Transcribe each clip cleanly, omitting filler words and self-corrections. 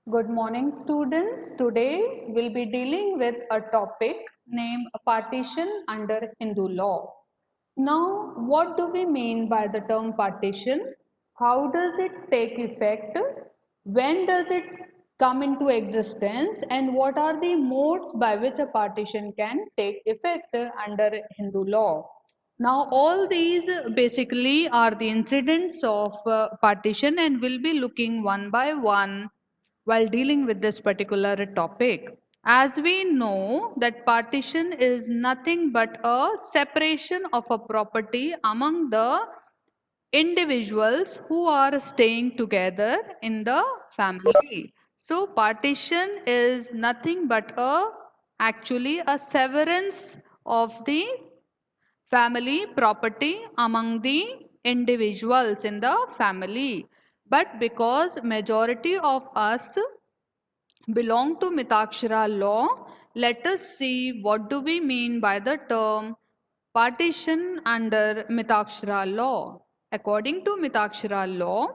Good morning, students. Today we'll be dealing with a topic named partition under Hindu law. Now, what do we mean by the term partition? How does it take effect? When does it come into existence? And what are the modes by which a partition can take effect under Hindu law? Now, all these basically are the incidents of partition, and we'll be looking one by one while dealing with this particular topic. As we know that partition is nothing but a separation of a property among the individuals who are staying together in the family. So partition is nothing but actually a severance of the family property among the individuals in the family. But because majority of us belong to Mitakshara law, let us see what do we mean by the term partition under Mitakshara law. According to Mitakshara law,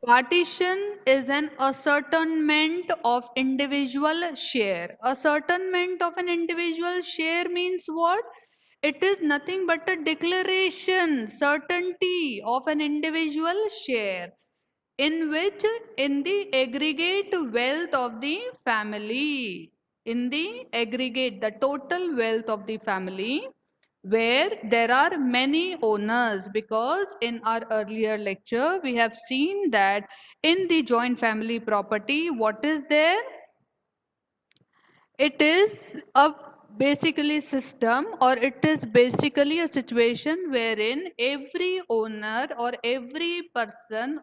partition is an ascertainment of individual share. Ascertainment of an individual share means what? It is nothing but a declaration, certainty of an individual share in which in the aggregate wealth of the family, in the aggregate, the total wealth of the family, where there are many owners, because in our earlier lecture we have seen that in the joint family property, what is there? It is a basically system, or it is basically a situation wherein every owner or every person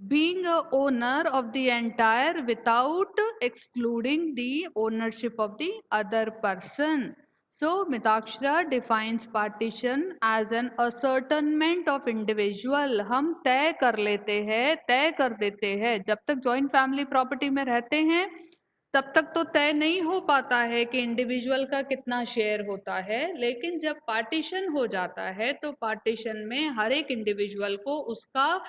being a owner of the entire without excluding the ownership of the other person. So Mitakshara defines partition as an ascertainment of individual. हम तय कर लेते हैं, तय कर देते हैं, जब तक जॉइंट फैमिली प्रॉपर्टी में रहते हैं तब तक तो तय नहीं हो पाता है कि इंडिविजुअल का कितना शेयर होता है, लेकिन जब पार्टीशन हो जाता है तो पार्टीशन में हर एक इंडिविजुअल को उसका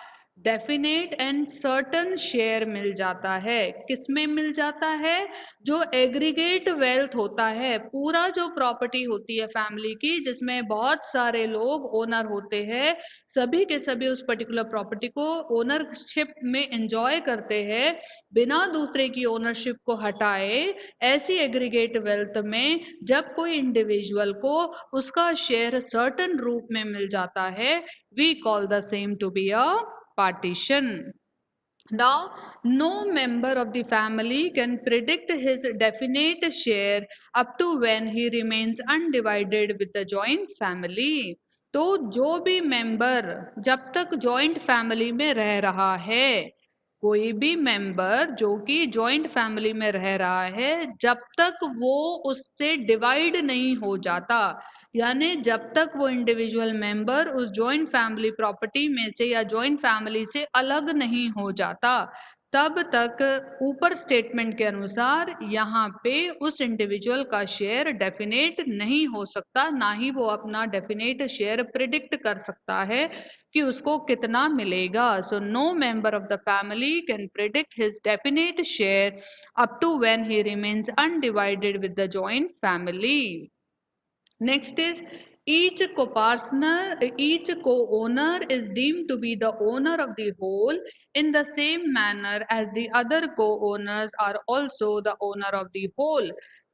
डेफिनेट एंड सर्टन शेयर मिल जाता है। किसमें मिल जाता है? जो एग्रीगेट वेल्थ होता है, पूरा जो प्रॉपर्टी होती है फैमिली की, जिसमें बहुत सारे लोग ओनर होते हैं, सभी के सभी उस पर्टिकुलर प्रॉपर्टी को ओनरशिप में एंजॉय करते हैं बिना दूसरे की ओनरशिप को हटाए। ऐसी एग्रीगेट वेल्थ में जब कोई इंडिविजुअल को उसका शेयर सर्टेन रूप में मिल जाता है, we call the same to be a partition. Now, no member of the family can predict his definite share up to when he remains undivided with the joint family. तो जो भी member जब तक जॉइंट फैमिली में रह रहा है, कोई भी मेंबर जो कि जॉइंट फैमिली में रह रहा है, जब तक वो उससे डिवाइड नहीं हो जाता, यानी जब तक वो इंडिविजुअल मेंबर उस जॉइंट फैमिली प्रॉपर्टी में से या जॉइंट फैमिली से अलग नहीं हो जाता, तब तक ऊपर स्टेटमेंट के अनुसार यहाँ पे उस इंडिविजुअल का शेयर डेफिनेट नहीं हो सकता, ना ही वो अपना डेफिनेट शेयर प्रिडिक्ट कर सकता है कि उसको कितना मिलेगा. So no member of the family can predict his definite share up to when he remains undivided with the joint family. Next is each co-owner is deemed to be the owner of the whole in the same manner as the other co-owners are also the owner of the whole.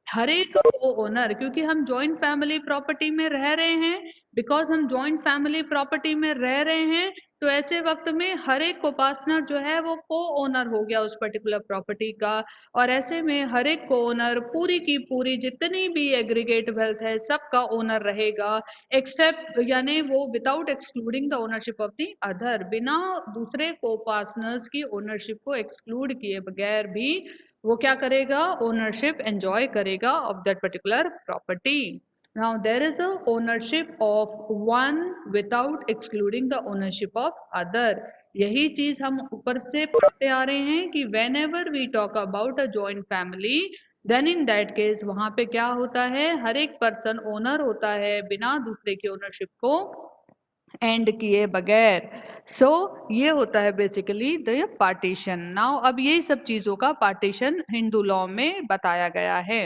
हर एक को owner, क्योंकि हम joint family property में रह रहे हैं, because हम joint family property में रह रहे हैं, तो ऐसे वक्त में हर एक को पार्टनर जो है वो को ओनर हो गया उस पर्टिकुलर प्रॉपर्टी का, और ऐसे में हर एक को ओनर पूरी की पूरी जितनी भी एग्रीगेट वेल्थ है सबका ओनर रहेगा, एक्सेप्ट यानी वो without excluding the ownership of the other, बिना दूसरे को पार्टनर्स की ओनरशिप को एक्सक्लूड किए बगैर भी वो क्या करेगा? ओनरशिप एंजॉय करेगा of that particular property. Now there is a ownership of one without excluding the ownership of other. यही चीज हम ऊपर से पढ़ते आ रहे हैं कि whenever we talk about a joint family, then in that case वहां पे क्या होता है? हर एक पर्सन ओनर होता है बिना दूसरे की ओनरशिप को एंड किए बगैर. सो ये होता है बेसिकली द पार्टीशन। नाउ अब यही सब चीजों का पार्टीशन हिंदू लॉ में बताया गया है।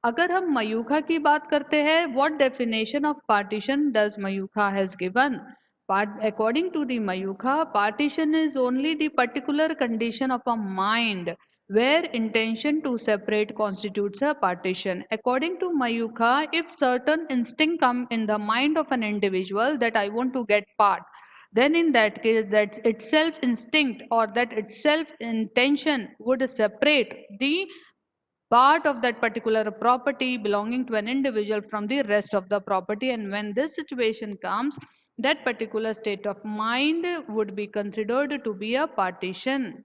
अगर हम मयूखा की बात करते हैं, what definition of partition does Mayukha has given? According to the Mayukha, partition is only the particular condition of a mind where intention to separate constitutes a partition. According to Mayukha, if certain instinct come in the mind of an individual that I want to get part, then in that case that itself instinct or that itself intention would separate the part of that particular property belonging to an individual from the rest of the property, and when this situation comes, that particular state of mind would be considered to be a partition.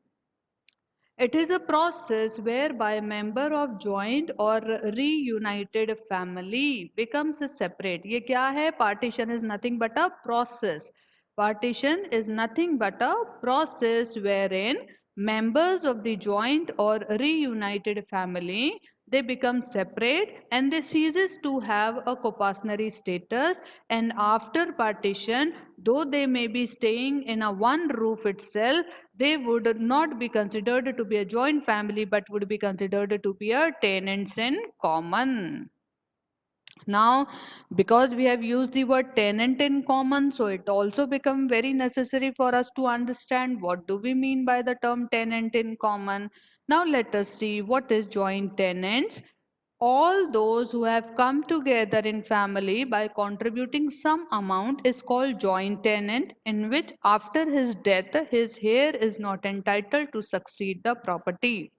It is a process whereby a member of joint or reunited family becomes separate. ये क्या है? Partition is nothing but a process. Partition is nothing but a process wherein members of the joint or reunited family, they become separate and they ceases to have a coparcenary status, and after partition, though they may be staying in a one roof itself, they would not be considered to be a joint family but would be considered to be a tenants in common. Now, because we have used the word tenant in common, so it also become very necessary for us to understand what do we mean by the term tenant in common. Now let us see what is joint tenants. All those who have come together in family by contributing some amount is called joint tenant, in which after his death his heir is not entitled to succeed the property.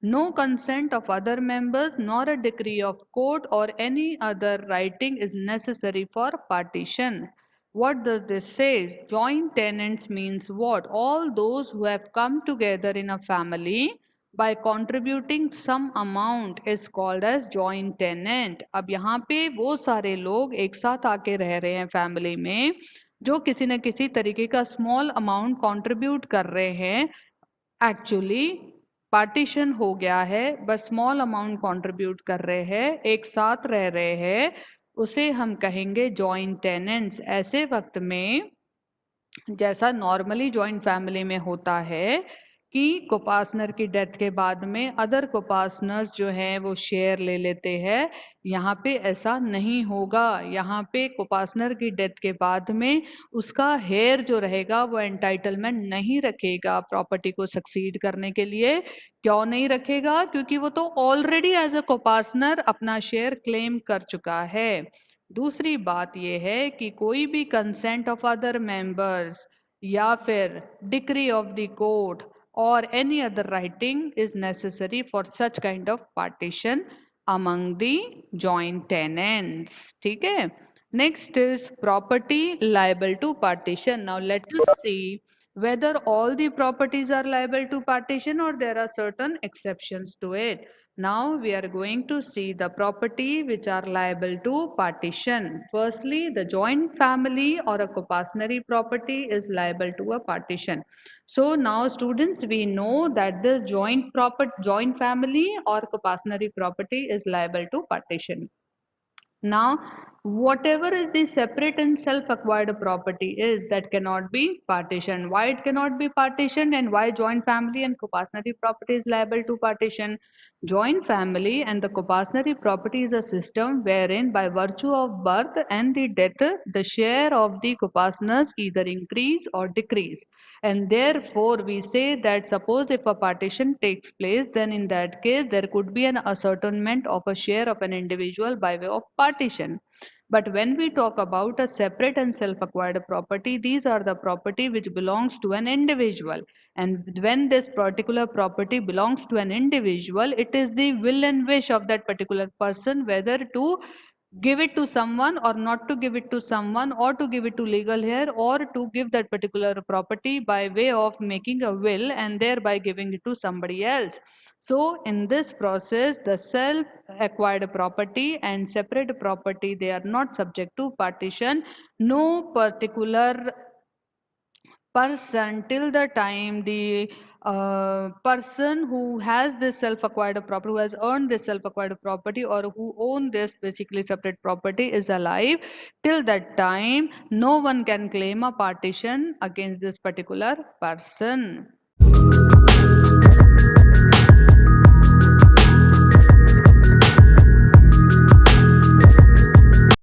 No consent of other members nor a decree of court or any other writing is necessary for partition. What does this say? Joint tenants means what? All those who have come together in a family by contributing some amount is called as joint tenant. अब यहाँ पे वो सारे लोग एक साथ आके रह रहे हैं फैमिली में, जो किसी न किसी तरीके का स्मॉल अमाउंट कंट्रीब्यूट कर रहे हैं। एक्चुअली पार्टीशन हो गया है, बस स्मॉल अमाउंट कंट्रीब्यूट कर रहे हैं, एक साथ रह रहे हैं, उसे हम कहेंगे जॉइंट टेनेंट्स। ऐसे वक्त में जैसा नॉर्मली जॉइंट फैमिली में होता है कि कोपार्टनर की डेथ के बाद में अदर कोपार्टनर्स जो हैं वो शेयर ले लेते हैं, यहाँ पे ऐसा नहीं होगा। यहाँ पे कोपार्टनर की डेथ के बाद में उसका हेयर जो रहेगा वो एंटाइटलमेंट नहीं रखेगा प्रॉपर्टी को सक्सीड करने के लिए। क्यों नहीं रखेगा? क्योंकि वो तो ऑलरेडी एज अ कोपार्टनर अपना शेयर क्लेम कर चुका है। दूसरी बात यह है कि कोई भी कंसेंट ऑफ अदर मेंबर्स या फिर डिक्री ऑफ द कोर्ट और any other writing is necessary for such kind of partition among the joint tenants. ठीक है। Next is property liable to partition. Now let us see whether all the properties are liable to partition or there are certain exceptions to it. Now we are going to see the property which are liable to partition. Firstly, the joint family or a coparcenary property is liable to a partition. So now students, we know that this joint family or coparcenary property is liable to partition. Now, whatever is the separate and self-acquired property is that cannot be partitioned. Why it cannot be partitioned and why joint family and coparcenary property is liable to partition? Joint family and the coparcenary property is a system wherein by virtue of birth and the death, the share of the copartners either increase or decrease. And therefore, we say that suppose if a partition takes place, then in that case, there could be an ascertainment of a share of an individual by way of partition. But when we talk about a separate and self-acquired property, these are the property which belongs to an individual. And when this particular property belongs to an individual, it is the will and wish of that particular person whether to give it to someone or not to give it to someone, or to give it to legal heir, or to give that particular property by way of making a will and thereby giving it to somebody else. So in this process, the self acquired property and separate property, they are not subject to partition. No particular person, till the time the person who has this self-acquired property, who has earned this self-acquired property, or who own this basically separate property is alive, till that time no one can claim a partition against this particular person.